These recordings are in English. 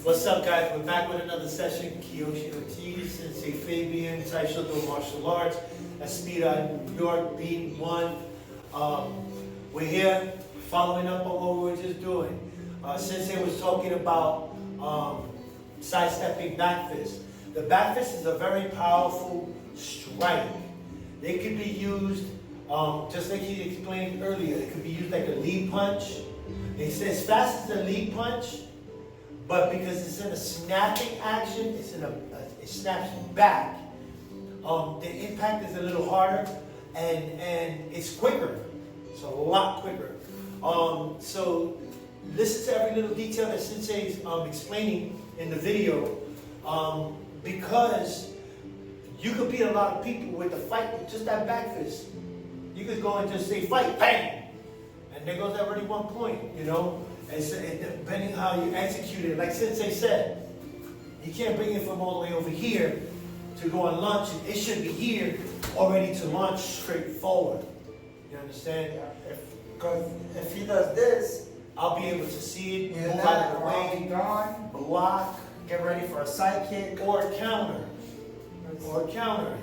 What's up, guys? We're back with another session. Kiyoshi Ortiz, Sensei Fabian, Taekwondo Martial Arts, Espira, New York, Beat One. We're here following up on what we were just doing. Sensei was talking about sidestepping back fist. The back fist is a very powerful strike. It could be used, just like he explained earlier, it could be used like a lead punch. It's as fast as a lead punch, but because it's in a snapping action, it snaps back. The impact is a little harder, and it's quicker. It's a lot quicker. So listen to every little detail that Sensei's explaining in the video, because you could beat a lot of people with the fight with just that back fist. You could go and just say fight, bang, and there goes already 1 point, you know? And so, depending how you execute it, like Sensei said, you can't bring it from all the way over here to go and launch it. It should be here, already to launch straight forward. You understand? Yeah. Because if he does this, I'll be able to see it, either move that out of the or I'll be way, gone, block, get ready for a side kick. or counter. Or counter,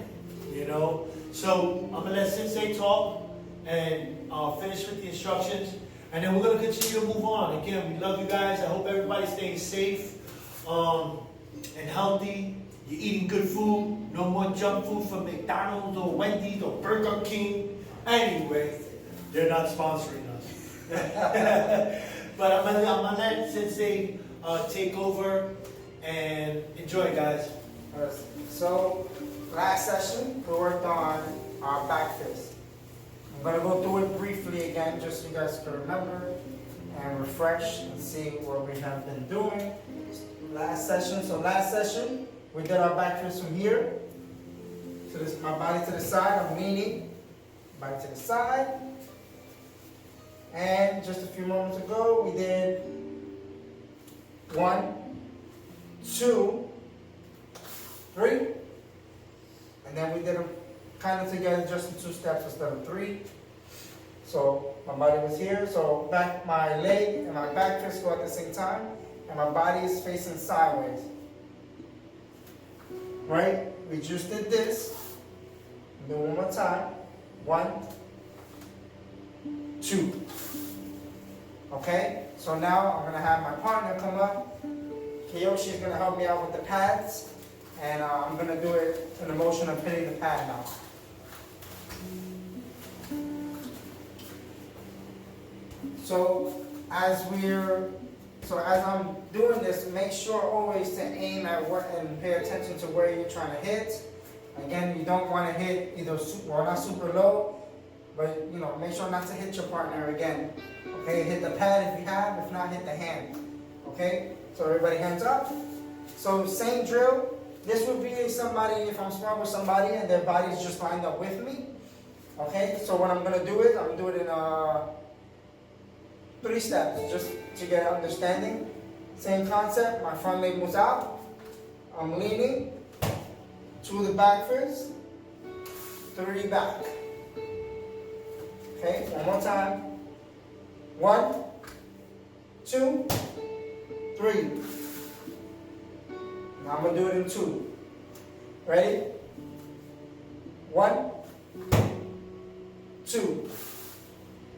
you know? So I'm gonna let Sensei talk and finish with the instructions, and then we're gonna continue to move on. Again, we love you guys. I hope everybody's staying safe and healthy. You're eating good food. No more junk food from McDonald's or Wendy's or Burger King. Anyway, they're not sponsoring us. But I'm gonna let Sensei take over and enjoy, guys. So, last session, we worked on our back fist. I'm going to go through it briefly again, just so you guys can remember and refresh and see what we have been doing. Last session, we did our back fist from here. So this is my body to the side, I'm leaning, body to the side. And just a few moments ago, we did 1, 2, 3, and then we did them kind of together, just in 2 steps instead of 3. So my body was here, so my leg and my back fist go at the same time, and my body is facing sideways. Right? We just did this. Do it one more time. 1, 2. Okay? So now I'm gonna have my partner come up. Kiyoshi is gonna help me out with the pads. And I'm going to do it in the motion of hitting the pad now. So as I'm doing this, make sure always to aim at what and pay attention to where you're trying to hit. Again, you don't want to hit either not super low, but you know, make sure not to hit your partner again. Okay, hit the pad if you have, if not, hit the hand. Okay, so everybody hands up. So same drill. This would be somebody, if I'm sparring with somebody and their body is just lined up with me. Okay, so what I'm going to do is, I'm going to do it in 3 steps, just to get an understanding. Same concept, my front leg moves out. I'm leaning to the back first, 3 back. Okay, one more time. 1, 2, 3. Now I'm going to do it in 2. Ready? 1, 2.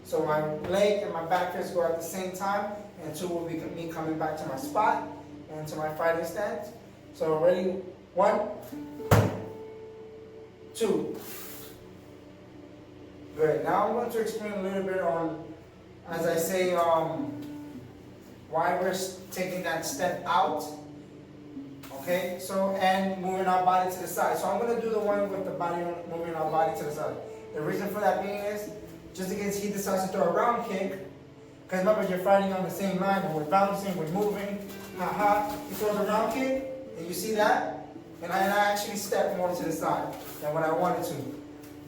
So my leg and my back fist go at the same time, and 2 will be me coming back to my spot and to my fighting stance. So ready? 1, 2. Good. Now I'm going to explain a little bit on, as I say, why we're taking that step out. Okay, so, and moving our body to the side. So I'm going to do the one with the body, moving our body to the side. The reason for that being is, just in case he decides to throw a round kick, because remember, you're fighting on the same line, but we're bouncing, we're moving, he throws a round kick, and you see that? And I actually step more to the side than what I wanted to.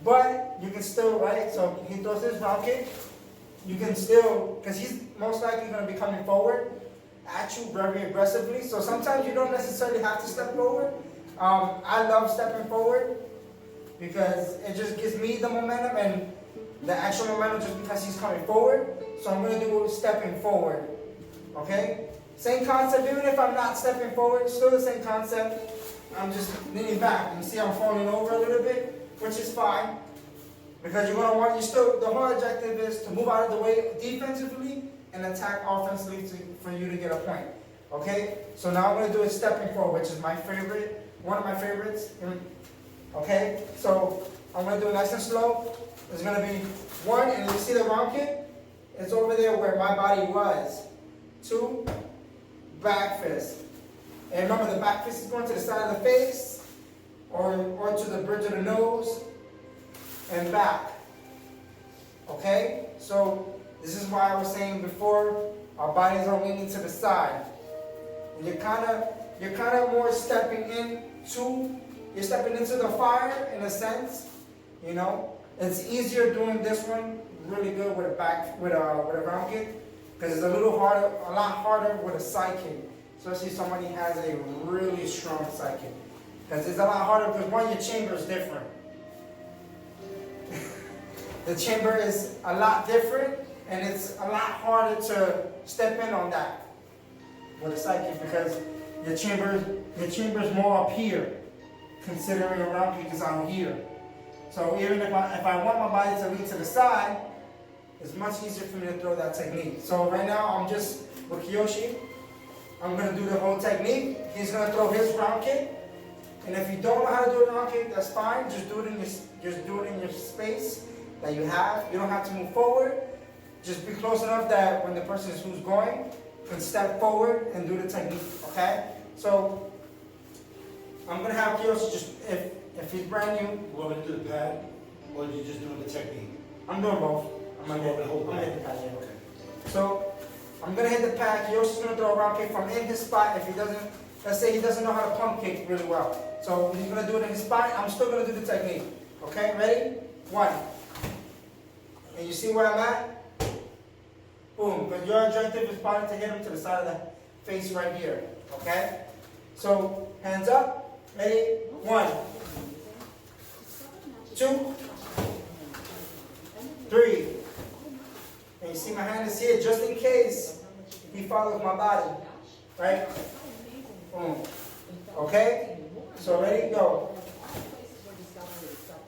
But, you can still, right, so he throws this round kick, you can still, because he's most likely going to be coming forward, at you very aggressively. So sometimes you don't necessarily have to step forward. I love stepping forward because it just gives me the momentum and the actual momentum just because he's coming forward. So I'm going to do stepping forward. Okay? Same concept, even if I'm not stepping forward, still the same concept. I'm just leaning back. You see I'm falling over a little bit, which is fine. Because you're gonna want, the whole objective is to move out of the way defensively and attack offensively for you to get a point. Okay? So now I'm gonna do a stepping forward, which is my favorite, one of my favorites. Okay? So I'm gonna do it nice and slow. It's gonna be 1, and you see the round kick? It's over there where my body was. 2, back fist. And remember, the back fist is going to the side of the face or to the bridge of the nose and back. Okay? So this is why I was saying before, our bodies are leaning to the side. And you're kind of more stepping into the fire in a sense. You know, it's easier doing this one really good with a round kick because it's a lot harder with a side kick. Especially if somebody has a really strong side kick. Because it's a lot harder because one, your chamber is different. The chamber is a lot different and it's a lot harder to step in on that with a side kick because your chamber is more up here, considering a round kick is out here. So even if I want my body to lean to the side, it's much easier for me to throw that technique. So right now I'm just with Kiyoshi. I'm going to do the whole technique. He's going to throw his round kick. And if you don't know how to do a round kick, that's fine. Just do it in your space that you have. You don't have to move forward. Just be close enough that when the person who's going can step forward and do the technique. Okay? So I'm going to have Kiyoshi just, if he's brand new. You want me to do the pad, or are you just doing the technique? I'm doing both. I'm going to hit the pad. Yeah. Okay. So I'm going to hit the pad. Kiyoshi's going to throw a round kick from in his spot. If he doesn't, let's say he doesn't know how to pump kick really well. So he's going to do it in his spot. I'm still going to do the technique. Okay, ready? 1. And you see where I'm at? Boom. But your objective is probably to hit him to the side of the face right here. Okay? So, hands up. Ready? 1, 2, 3. And you see my hand is here just in case he follows my body. Right? Boom. Okay? So ready? Go.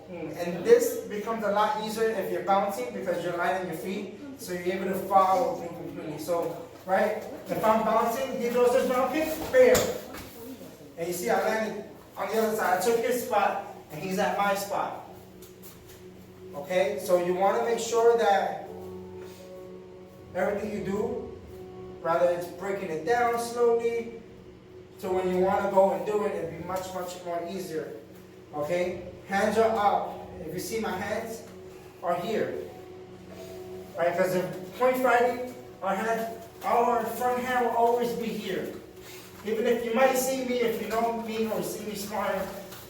And this becomes a lot easier if you're bouncing because you're light on your feet. So you're able to follow through completely. So, right? If I'm bouncing, he throws this round kick, bam. And you see I landed on the other side. I took his spot and he's at my spot. Okay? So you want to make sure that everything you do, rather it's breaking it down slowly, so when you want to go and do it, it'll be much, much more easier. Okay? Hands are up. If you see my hands are here. Right? Because in point fighting, our front hand will always be here. Even if you might see me, if you know me or see me sparring,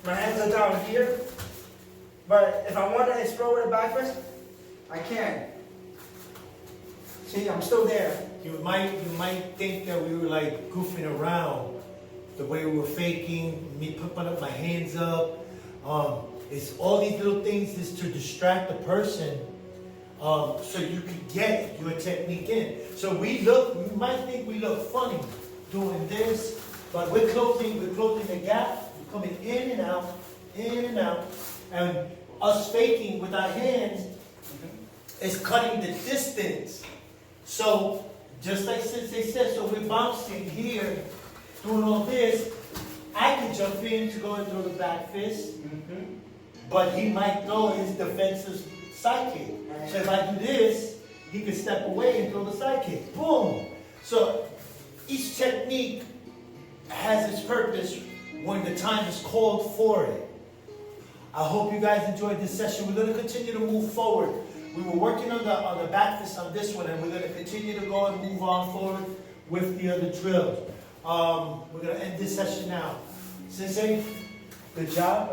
my hands are down here. But if I want to explode with a back fist, I can. See, I'm still there. You might think that we were like goofing around, the way we were faking, me putting up my hands up. It's all these little things is to distract the person, so you could get your technique in. So we might think we look funny doing this, but we're closing the gap, we're coming in and out, and us faking with our hands is cutting the distance. So, just like Sensei said, so we're bouncing here, doing all this. I can jump in to go and throw the back fist, but he might throw his defensive side kick. So if I do this, he can step away and throw the side kick. Boom! So each technique has its purpose when the time is called for it. I hope you guys enjoyed this session. We're going to continue to move forward. We were working on the back fist on this one, and we're going to continue to go and move on forward with the other drills. We're going to end this session now. Sensei, good job.